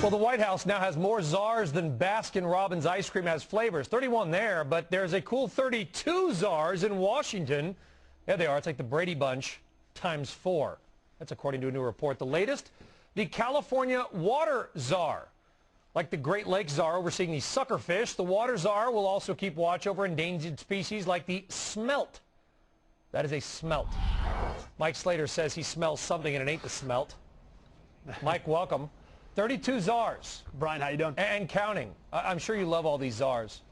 Well, the White House now has more czars than Baskin-Robbins ice cream has flavors. 31 there, but there's a cool 32 czars in Washington. There they are. It's like the Brady Bunch times 4. That's according to a new report. The latest, the California water czar. Like the Great Lakes czar overseeing these suckerfish, the water czar will also keep watch over endangered species like the smelt. That is a smelt. Mike Slater says he smells something and it ain't the smelt. Mike, welcome. 32 czars. Brian, how you doing? And counting. I'm sure you love all these czars.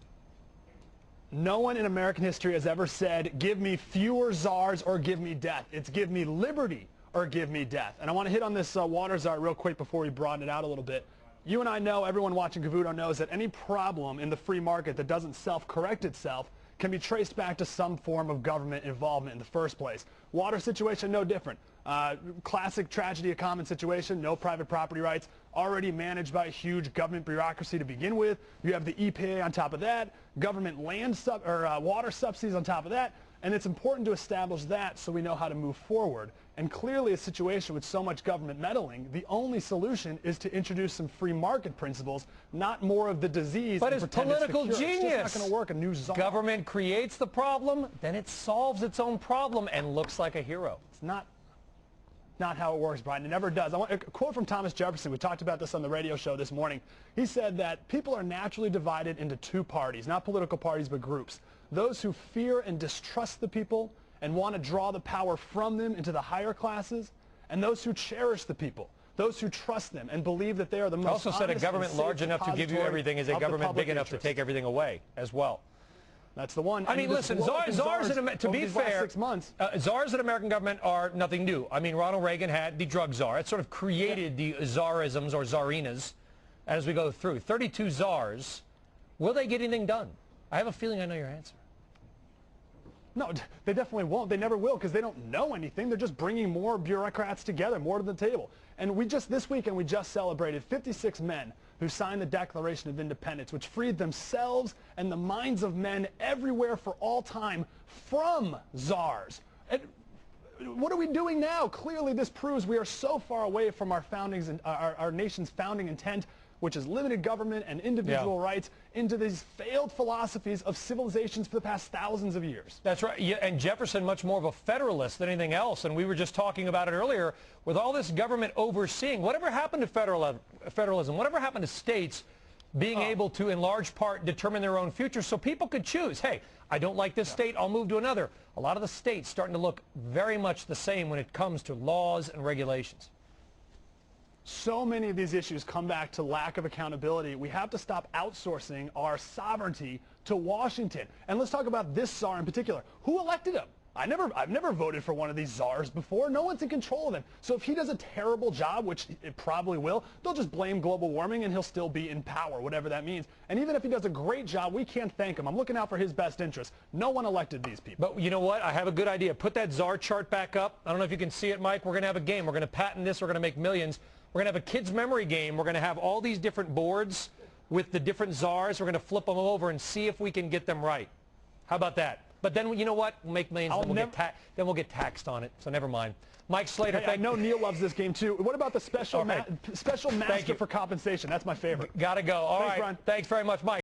No one in American history has ever said, give me fewer czars or give me death. It's give me liberty or give me death. And I want to hit on this water czar real quick before we broaden it out a little bit. You and I know, everyone watching Cavuto knows that any problem in the free market that doesn't self-correct itself can be traced back to some form of government involvement in the first place. Water situation, no different. Classic tragedy, a common situation, no private property rights, already managed by a huge government bureaucracy to begin with. You have the EPA on top of that, government water subsidies on top of that, and it's important to establish that so we know how to move forward. And clearly a situation with so much government meddling, the only solution is to introduce some free market principles, not more of the disease. But it's political genius. It's just not going to work. A new czar. Government creates the problem, then it solves its own problem and looks like a hero. It's not how it works, Brian. It never does. I want a quote from Thomas Jefferson. We talked about this on the radio show this morning. He said that people are naturally divided into two parties, not political parties, but groups. Those who fear and distrust the people and want to draw the power from them into the higher classes, and those who cherish the people, those who trust them and believe that they are the most honest. Also said a government large enough to give you everything is a government big enough to take everything away as well. That's the one. I mean, listen, czars to be fair, 6 months. Czars in American government are nothing new. I mean, Ronald Reagan had the drug czar. It sort of created the czarisms or czarinas as we go through. 32 czars. Will they get anything done? I have a feeling I know your answer. No, they definitely won't. They never will because they don't know anything. They're just bringing more bureaucrats together, more to the table. And this weekend, we just celebrated 56 men who signed the Declaration of Independence, which freed themselves and the minds of men everywhere for all time from czars. And what are we doing now? Clearly, this proves we are so far away from our nation's founding intent, which is limited government and individual rights, into these failed philosophies of civilizations for the past thousands of years. That's right. Yeah, and Jefferson, much more of a federalist than anything else. And we were just talking about it earlier. With all this government overseeing, whatever happened to federalism? Whatever happened to states being able to, in large part, determine their own future so people could choose, hey, I don't like this state, I'll move to another. A lot of the states starting to look very much the same when it comes to laws and regulations. So many of these issues come back to lack of accountability. We have to stop outsourcing our sovereignty to Washington. And let's talk about this czar in particular. Who elected him? I've never voted for one of these czars before. No one's in control of him. So if he does a terrible job, which it probably will, they'll just blame global warming and he'll still be in power, whatever that means. And even if he does a great job, we can't thank him. I'm looking out for his best interests. No one elected these people. But you know what? I have a good idea. Put that czar chart back up. I don't know if you can see it, Mike. We're going to have a game. We're going to patent this. We're going to make millions. We're going to have a kids' memory game. We're going to have all these different boards with the different czars. We're going to flip them over and see if we can get them right. How about that? But then, you know what? We'll make millions, then we'll get taxed on it. So never mind. Mike Slater, I know Neil loves this game, too. What about the special master for compensation? That's my favorite. Got to go. All right. Brian. Thanks very much, Mike.